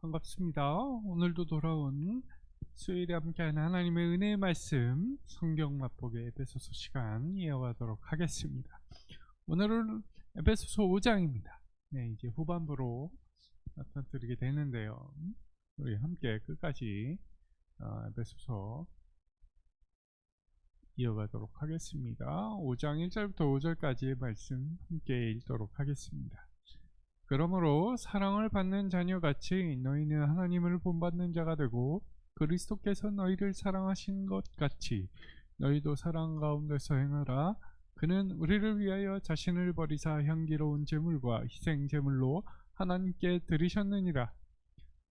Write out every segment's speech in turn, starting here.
반갑습니다. 오늘도 돌아온 수요일에 함께하는 하나님의 은혜의 말씀 성경 맛보기 에베소서 시간 이어가도록 하겠습니다. 오늘은 에베소서 5장입니다. 네, 이제 후반부로 나타드리게 되는데요. 우리 함께 끝까지 에베소서 이어가도록 하겠습니다. 5장 1절부터 5절까지의 말씀 함께 읽도록 하겠습니다. 그러므로 사랑을 받는 자녀같이 너희는 하나님을 본받는 자가 되고 그리스도께서 너희를 사랑하신 것 같이 너희도 사랑 가운데서 행하라. 그는 우리를 위하여 자신을 버리사 향기로운 제물과 희생 제물로 하나님께 드리셨느니라.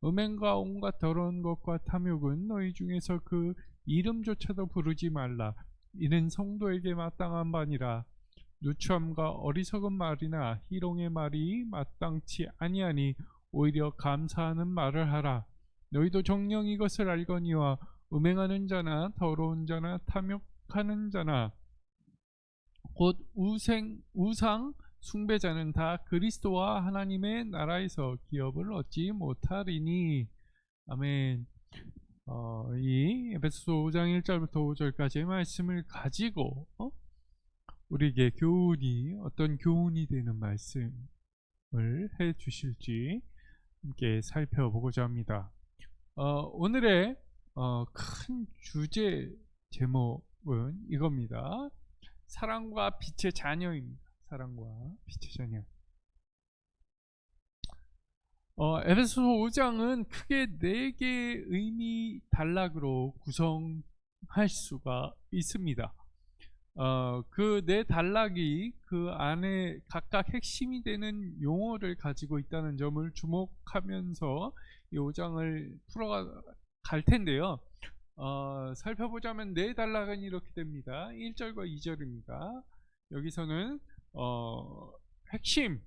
음행과 온갖 더러운 것과 탐욕은 너희 중에서 그 이름조차도 부르지 말라. 이는 성도에게 마땅한 바니라. 누추함과 어리석은 말이나 희롱의 말이 마땅치 아니하니 오히려 감사하는 말을 하라. 너희도 정녕 이것을 알거니와 음행하는 자나 더러운 자나 탐욕하는 자나 곧 우상 숭배자는 다 그리스도와 하나님의 나라에서 기업을 얻지 못하리니. 아멘. 이 에베소서 5장 1절부터 5절까지의 말씀을 가지고 우리에게 어떤 교훈이 되는 말씀을 해 주실지 함께 살펴보고자 합니다. 오늘의 큰 주제 제목은 이겁니다. 사랑과 빛의 자녀입니다. 사랑과 빛의 자녀. 에베소서 5장은 크게 4개의 의미 단락으로 구성할 수가 있습니다. 그 4단락이 그 안에 각각 핵심이 되는 용어를 가지고 있다는 점을 주목하면서 이 5장을 풀어갈 텐데요. 살펴보자면 4단락은 이렇게 됩니다. 1절과 2절입니다. 여기서는 핵심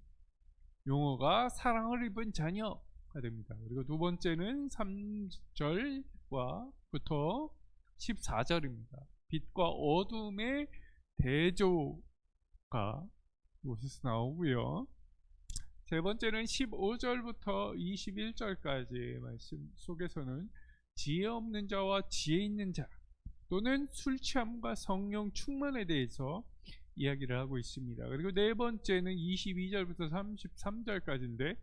용어가 사랑을 입은 자녀가 됩니다. 그리고 두 번째는 3절부터 14절입니다. 빛과 어둠의 대조가 이곳에서 나오고요. 세 번째는 15절부터 21절까지의 말씀 속에서는 지혜 없는 자와 지혜 있는 자 또는 술 취함과 성령 충만에 대해서 이야기를 하고 있습니다. 그리고 네 번째는 22절부터 33절까지인데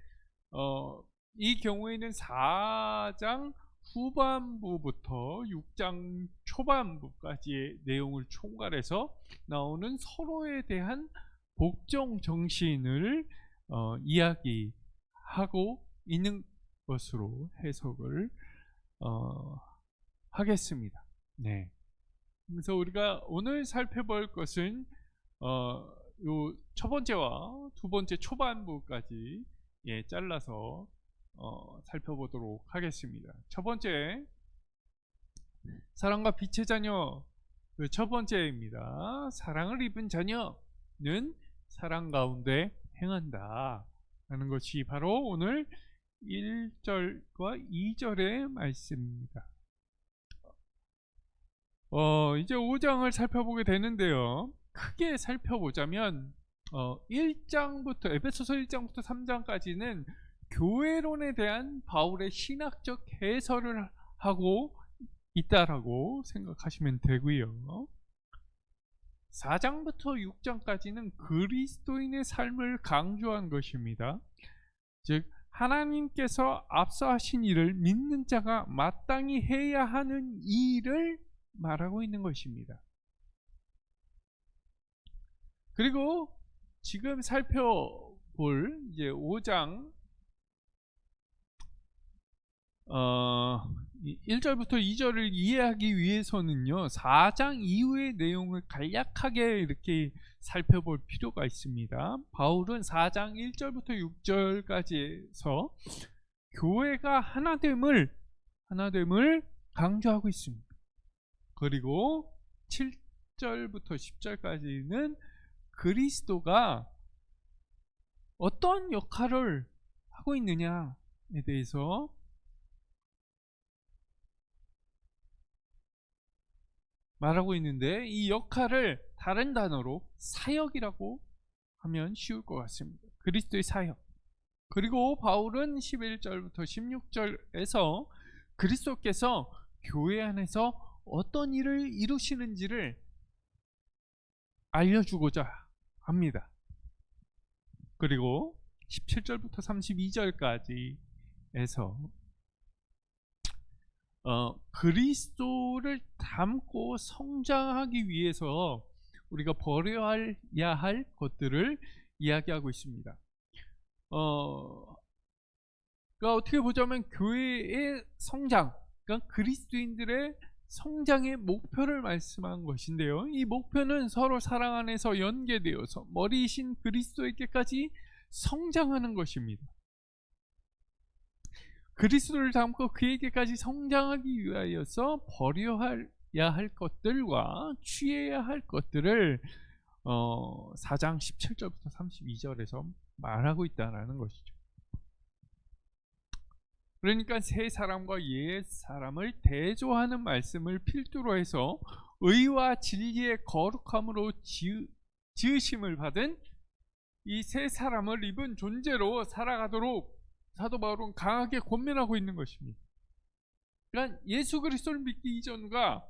이 경우에는 4장 후반부부터 6장 초반부까지의 내용을 총괄해서 나오는 서로에 대한 복종 정신을 이야기하고 있는 것으로 해석을 하겠습니다. 네. 그래서 우리가 오늘 살펴볼 것은 요 첫 번째와 두 번째 초반부까지 잘라서 살펴보도록 하겠습니다. 첫 번째, 사랑과 빛의 자녀. 그 첫 번째입니다. 사랑을 입은 자녀는 사랑 가운데 행한다 하는 것이 바로 오늘 1절과 2절의 말씀입니다. 이제 5장을 살펴보게 되는데요. 크게 살펴보자면 에베소서 1장부터 3장까지는 교회론에 대한 바울의 신학적 해설을 하고 있다라고 생각하시면 되고요. 4장부터 6장까지는 그리스도인의 삶을 강조한 것입니다. 즉 하나님께서 앞서 하신 일을 믿는 자가 마땅히 해야 하는 일을 말하고 있는 것입니다. 그리고 지금 살펴볼 이제 5장 1절부터 2절을 이해하기 위해서는요 4장 이후의 내용을 간략하게 이렇게 살펴볼 필요가 있습니다. 바울은 4장 1절부터 6절까지에서 교회가 하나됨을 강조하고 있습니다. 그리고 7절부터 10절까지는 그리스도가 어떤 역할을 하고 있느냐에 대해서 말하고 있는데 이 역할을 다른 단어로 사역이라고 하면 쉬울 것 같습니다. 그리스도의 사역. 그리고 바울은 11절부터 16절에서 그리스도께서 교회 안에서 어떤 일을 이루시는지를 알려주고자 합니다. 그리고 17절부터 32절까지에서 그리스도를 닮고 성장하기 위해서 우리가 버려야 할 것들을 이야기하고 있습니다. 그러니까 어떻게 보자면 교회의 성장, 그러니까 그리스도인들의 성장의 목표를 말씀한 것인데요. 이 목표는 서로 사랑 안에서 연계되어서 머리이신 그리스도에게까지 성장하는 것입니다. 그리스도를 닮고 그에게까지 성장하기 위하여서 버려야 할 것들과 취해야 할 것들을 4장 17절부터 32절에서 말하고 있다는 것이죠. 그러니까 새 사람과 옛 사람을 대조하는 말씀을 필두로 해서 의와 진리의 거룩함으로 지으심을 받은 이 새 사람을 입은 존재로 살아가도록 사도 바울은 강하게 권면하고 있는 것입니다. 그러니까 예수 그리스도를 믿기 이전과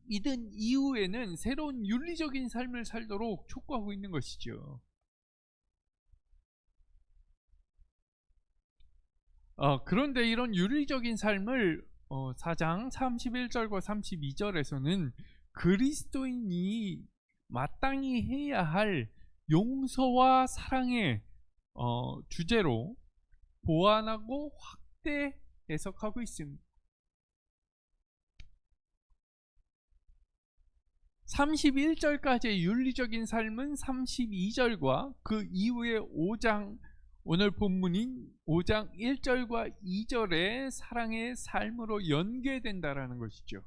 믿은 이후에는 새로운 윤리적인 삶을 살도록 촉구하고 있는 것이죠. 그런데 이런 윤리적인 삶을 4장 31절과 32절에서는 그리스도인이 마땅히 해야 할 용서와 사랑의 주제로 보완하고 확대 해석하고 있습니다. 31절까지의 윤리적인 삶은 32절과 그 이후의 5장, 오늘 본문인 5장 1절과 2절의 사랑의 삶으로 연계된다라는 것이죠.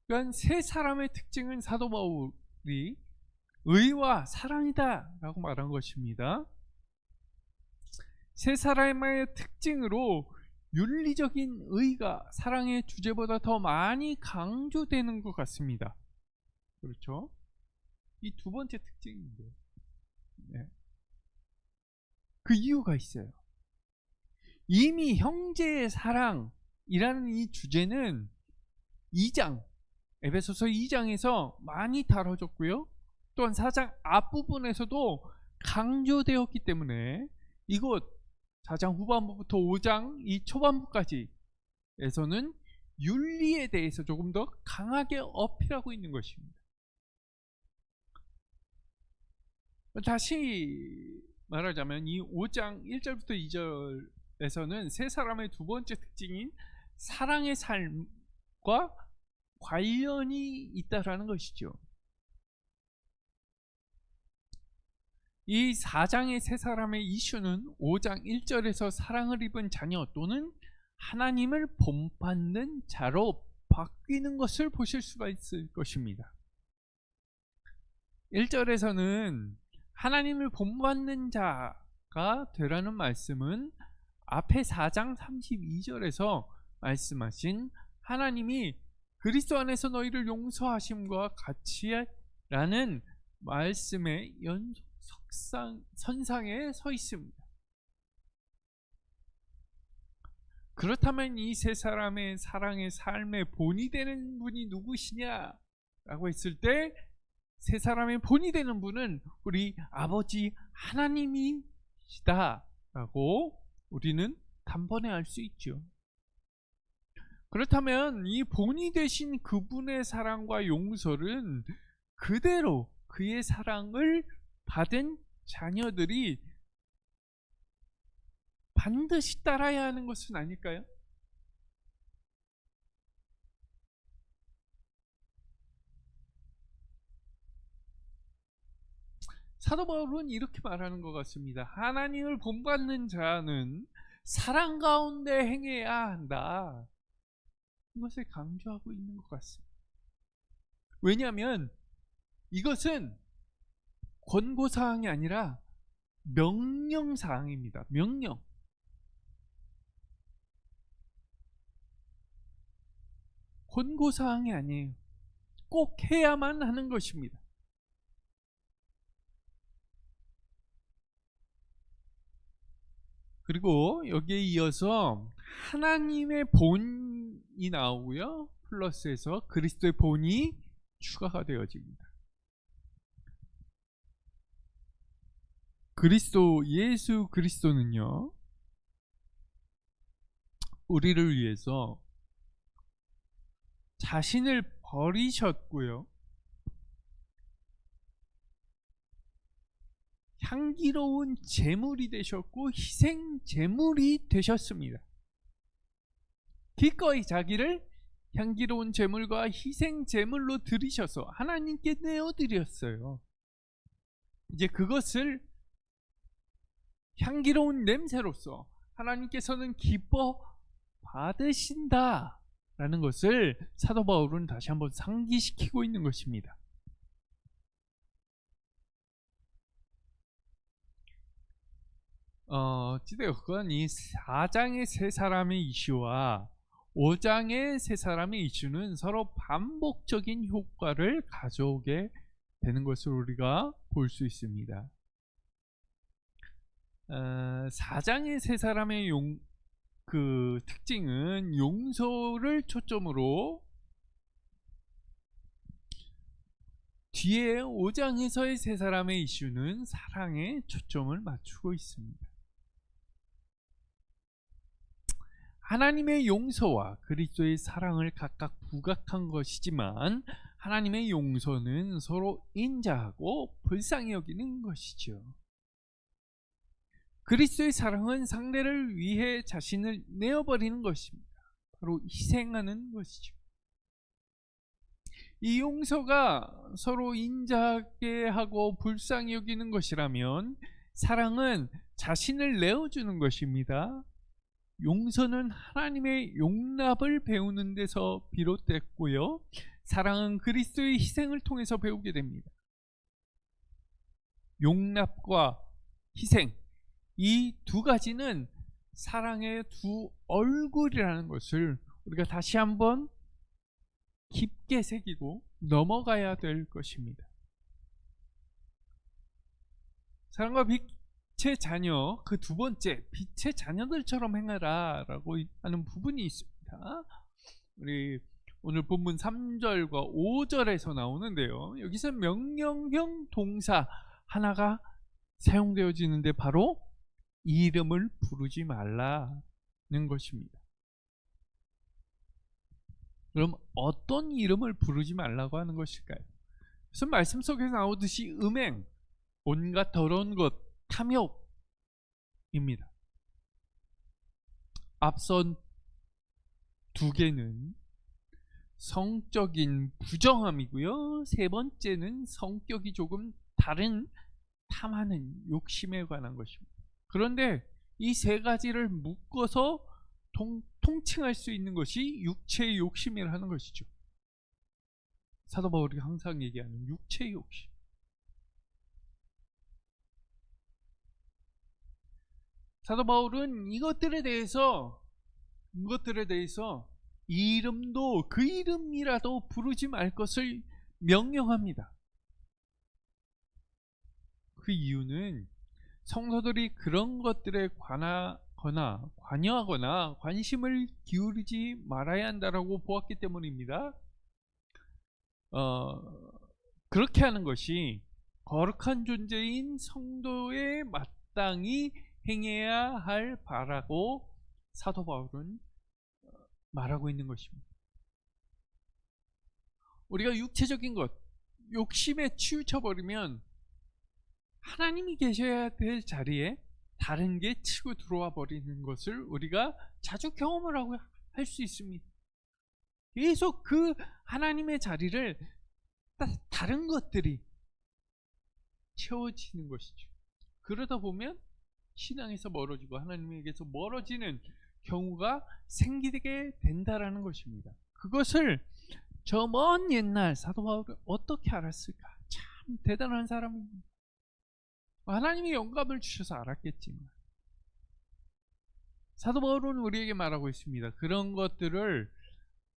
그러니까 세 사람의 특징은 사도 바울이 의와 사랑이다 라고 말한 것입니다. 세 사람의 특징으로 윤리적인 의가 사랑의 주제보다 더 많이 강조되는 것 같습니다. 그렇죠? 이 두 번째 특징인데, 네. 그 이유가 있어요. 이미 형제의 사랑이라는 이 주제는 2장, 에베소서 2장에서 많이 다뤄졌고요. 또한 4장 앞부분에서도 강조되었기 때문에 이곳 4장 후반부부터 5장 이 초반부까지에서는 윤리에 대해서 조금 더 강하게 어필하고 있는 것입니다. 다시 말하자면 이 5장 1절부터 2절에서는 세 사람의 두 번째 특징인 사랑의 삶과 관련이 있다라는 것이죠. 이 4장의 세 사람의 이슈는 5장 1절에서 사랑을 입은 자녀 또는 하나님을 본받는 자로 바뀌는 것을 보실 수가 있을 것입니다. 1절에서는 하나님을 본받는 자가 되라는 말씀은 앞에 4장 32절에서 말씀하신 하나님이 그리스도 안에서 너희를 용서하심과 같이라는 말씀의 선상에 서 있습니다. 그렇다면 이 세 사람의 사랑의 삶의 본이 되는 분이 누구시냐라고 했을 때 세 사람의 본이 되는 분은 우리 아버지 하나님이시다라고 우리는 단번에 알 수 있죠. 그렇다면 이 본이 되신 그분의 사랑과 용서는 그대로 그의 사랑을 받은 자녀들이 반드시 따라야 하는 것은 아닐까요? 사도 바울은 이렇게 말하는 것 같습니다. 하나님을 본받는 자는 사랑 가운데 행해야 한다. 이것을 강조하고 있는 것 같습니다. 왜냐하면 이것은 권고사항이 아니라 명령사항입니다. 명령. 1 0 0 0 0 0 명령. 1 0 0 0 0 0 0 0 0 0 0 0 0 0 0 0 0 0 0 0 0 0 0 0 0 0 0 0 0 0 0 0 0 0 0 0 0 0 0 0 0 0 0 0 0 0 0 0 0 0 권고사항이 아니에요. 꼭 해야만 하는 것입니다. 그리고 여기에 이어서 하나님의 본이 나오고요. 플러스에서 그리스도의 본이 추가가 되어집니다. 예수 그리스도는요, 우리를 위해서 자신을 버리셨고요, 향기로운 제물이 되셨고 희생 제물이 되셨습니다. 기꺼이 자기를 향기로운 제물과 희생 제물로 드리셔서 하나님께 내어드렸어요. 이제 그것을 향기로운 냄새로서 하나님께서는 기뻐 받으신다 라는 것을 사도 바울은 다시 한번 상기시키고 있는 것입니다. 어찌되었건 이 4장의 세 사람의 이슈와 5장의 세 사람의 이슈는 서로 반복적인 효과를 가져오게 되는 것을 우리가 볼 수 있습니다. 4장의 세 사람의 특징은 용서를 초점으로, 뒤에 5장에서의 세 사람의 이슈는 사랑에 초점을 맞추고 있습니다. 하나님의 용서와 그리스도의 사랑을 각각 부각한 것이지만 하나님의 용서는 서로 인자하고 불쌍히 여기는 것이죠. 그리스도의 사랑은 상대를 위해 자신을 내어버리는 것입니다. 바로 희생하는 것이죠. 이 용서가 서로 인자하게 하고 불쌍히 여기는 것이라면 사랑은 자신을 내어주는 것입니다. 용서는 하나님의 용납을 배우는 데서 비롯됐고요, 사랑은 그리스도의 희생을 통해서 배우게 됩니다. 용납과 희생, 이 두 가지는 사랑의 두 얼굴이라는 것을 우리가 다시 한번 깊게 새기고 넘어가야 될 것입니다. 사랑과 빛의 자녀, 그 두 번째, 빛의 자녀들처럼 행하라 라고 하는 부분이 있습니다. 우리 오늘 본문 3절과 5절에서 나오는데요, 여기서 명령형 동사 하나가 사용되어지는데 바로 이름을 부르지 말라는 것입니다. 그럼 어떤 이름을 부르지 말라고 하는 것일까요? 그래서 말씀 속에서 나오듯이 음행, 온갖 더러운 것, 탐욕입니다. 앞선 두 개는 성적인 부정함이고요, 세 번째는 성격이 조금 다른 탐하는 욕심에 관한 것입니다. 그런데 이 세 가지를 묶어서 통칭할 수 있는 것이 육체의 욕심이라는 것이죠. 사도 바울이 항상 얘기하는 육체의 욕심. 사도 바울은 이것들에 대해서 이름도 그 이름이라도 부르지 말 것을 명령합니다. 그 이유는 성도들이 그런 것들에 관여하거나 관심을 기울이지 말아야 한다라고 보았기 때문입니다. 그렇게 하는 것이 거룩한 존재인 성도에 마땅히 행해야 할 바라고 사도 바울은 말하고 있는 것입니다. 우리가 육체적인 것, 욕심에 치우쳐버리면 하나님이 계셔야 될 자리에 다른 게 치고 들어와 버리는 것을 우리가 자주 경험을 하고 할 수 있습니다. 계속 그 하나님의 자리를 다른 것들이 채워지는 것이죠. 그러다 보면 신앙에서 멀어지고 하나님에게서 멀어지는 경우가 생기게 된다라는 것입니다. 그것을 저 먼 옛날 사도 바울은 어떻게 알았을까? 참 대단한 사람입니다. 하나님이 영감을 주셔서 알았겠지만 사도 바울은 우리에게 말하고 있습니다. 그런 것들을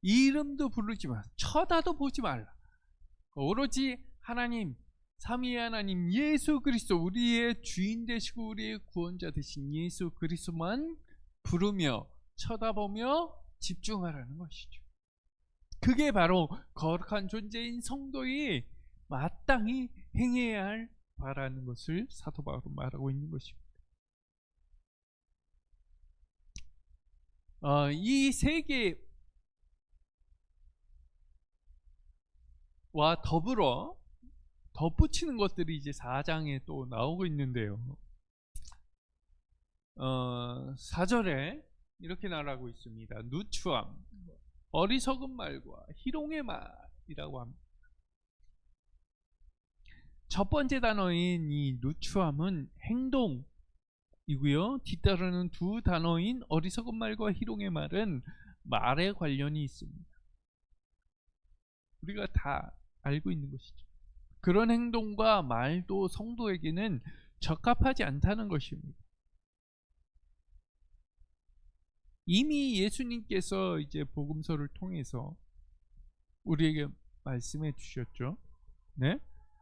이름도 부르지 마. 쳐다도 보지 말라. 오로지 하나님, 삼위의 하나님 예수 그리스도, 우리의 주인 되시고 우리의 구원자 되신 예수 그리스도만 부르며 쳐다보며 집중하라는 것이죠. 그게 바로 거룩한 존재인 성도의 마땅히 행해야 할 바라는 것을 사도 바울은 말하고 있는 것입니다. 이 세 개와 더불어 덧붙이는 것들이 이제 4장에 또 나오고 있는데요. 4절에 이렇게 말하고 있습니다. 누추함, 어리석은 말과 희롱의 말이라고 합니다. 첫 번째 단어인 이 누추함은 행동이고요. 뒤따르는 두 단어인 어리석은 말과 희롱의 말은 말에 관련이 있습니다. 우리가 다 알고 있는 것이죠. 그런 행동과 말도 성도에게는 적합하지 않다는 것입니다. 이미 예수님께서 이제 복음서를 통해서 우리에게 말씀해 주셨죠. 네?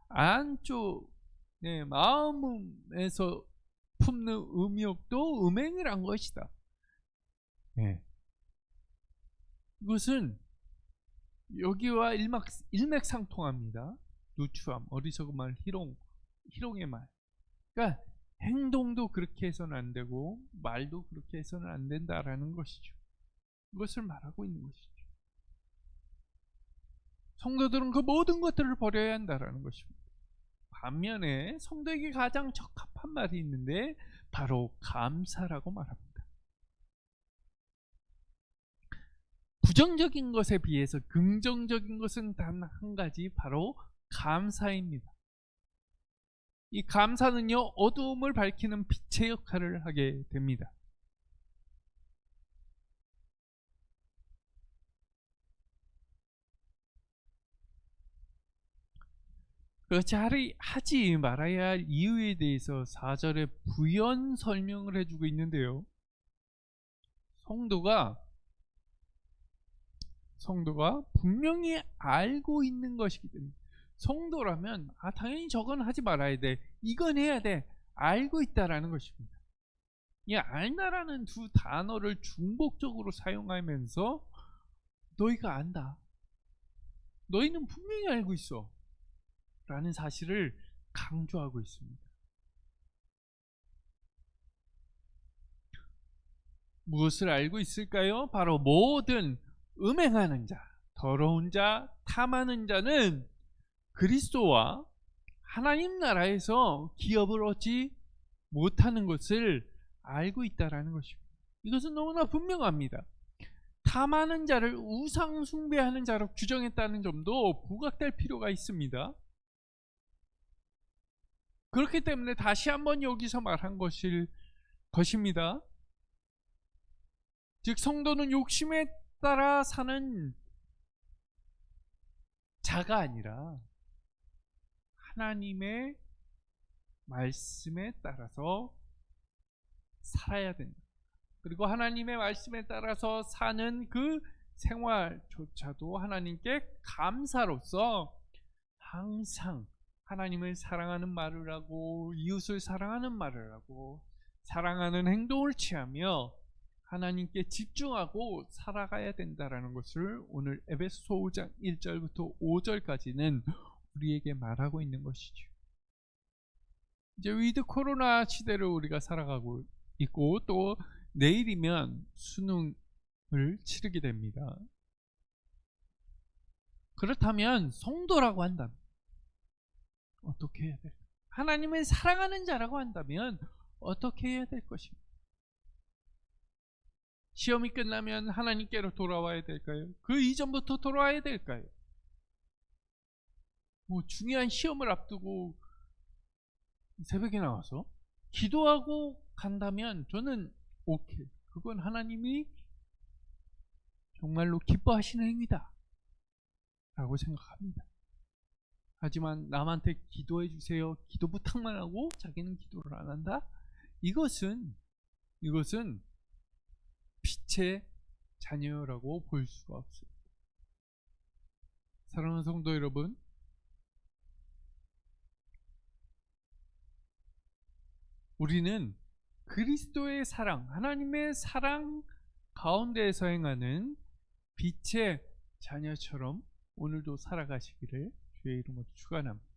안쪽 마음에서 품는 음욕도 음행이란 것이다. 네. 이것은 여기와 일맥상통합니다. 누추함, 어리석은 말, 희롱의 말. 그러니까 행동도 그렇게 해서는 안 되고 말도 그렇게 해서는 안 된다라는 것이죠. 이것을 말하고 있는 것이죠. 성도들은 그 모든 것들을 버려야 한다라는 것입니다. 반면에 성도에게 가장 적합한 말이 있는데 바로 감사라고 말합니다. 부정적인 것에 비해서 긍정적인 것은 단 한 가지, 바로 감사입니다. 이 감사는요, 어두움을 밝히는 빛의 역할을 하게 됩니다. 그렇지 하지 말아야 할 이유에 대해서 4절에 부연 설명을 해주고 있는데요. 성도가 분명히 알고 있는 것이기 때문에, 성도라면 당연히 저건 하지 말아야 돼, 이건 해야 돼, 알고 있다라는 것입니다. 이 알다라는 두 단어를 중복적으로 사용하면서 너희가 안다, 너희는 분명히 알고 있어 라는 사실을 강조하고 있습니다. 무엇을 알고 있을까요? 바로 모든 음행하는 자, 더러운 자, 탐하는 자는 그리스도와 하나님 나라에서 기업을 얻지 못하는 것을 알고 있다라는 것입니다. 이것은 너무나 분명합니다. 탐하는 자를 우상 숭배하는 자로 규정했다는 점도 부각될 필요가 있습니다. 그렇기 때문에 다시 한번 여기서 말한 것입니다. 즉 성도는 욕심에 따라 사는 자가 아니라 하나님의 말씀에 따라서 살아야 된다. 그리고 하나님의 말씀에 따라서 사는 그 생활조차도 하나님께 감사로서 항상 하나님을 사랑하는 말을 하고 이웃을 사랑하는 말을 하고 사랑하는 행동을 취하며 하나님께 집중하고 살아가야 된다라는 것을 오늘 에베소서 5장 1절부터 5절까지는 우리에게 말하고 있는 것이죠. 이제 위드 코로나 시대를 우리가 살아가고 있고 또 내일이면 수능을 치르게 됩니다. 그렇다면 성도라고 한다면 어떻게 해야 될까? 하나님을 사랑하는 자라고 한다면 어떻게 해야 될 것입니까? 시험이 끝나면 하나님께로 돌아와야 될까요? 그 이전부터 돌아와야 될까요? 중요한 시험을 앞두고 새벽에 나와서 기도하고 간다면 저는 오케이, 그건 하나님이 정말로 기뻐하시는 행위다 라고 생각합니다. 하지만 남한테 기도해 주세요, 기도 부탁만 하고 자기는 기도를 안 한다? 이것은 빛의 자녀라고 볼 수가 없습니다. 사랑하는 성도 여러분, 우리는 그리스도의 사랑, 하나님의 사랑 가운데에서 행하는 빛의 자녀처럼 오늘도 살아가시기를 주의 이름으로 축원합니다.